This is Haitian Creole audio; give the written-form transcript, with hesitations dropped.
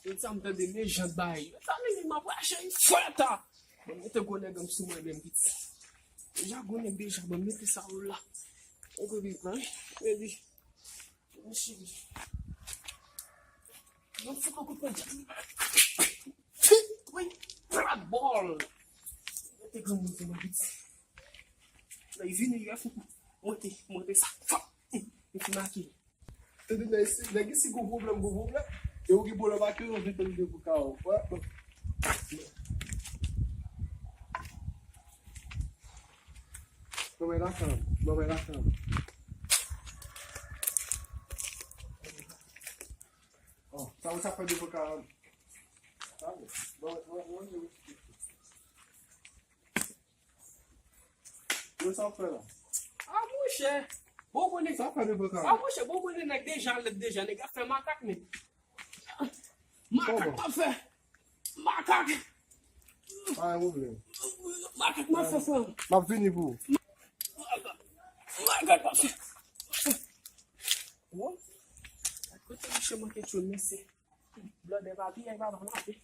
It's something the nation buy. Tell me, my wash is fata. But me te go neg am sou dem bit. Ja go neg déjà, but me te sa là. On go bit, man. Ready. Non faut qu'on coupe. Oui, rat ball. Me te go mon bit. Là, il vient, il a fait monter ça. Il fait marquer. Tu dis, daqui se go problème. Eu que vou levar aqui, eu vou ter que buscar o. Não vai dar cama. Ó, tá o sapato de buscar. Sabe? Onde eu só para lá. Ah, moche. Beaucoup de Sapato de buscar. Ah, moche, beaucoup de nèg déjà, les gars fait macaque mais. Macaque pas fait. Macaque. Ah, eu vou ver. Macaque m'a fait faire. Mas vini vous. Macaque pas fait. Ouais. Écoute, je suis manqué de choses, mais c'est. Blood de papier, il va dans la vie.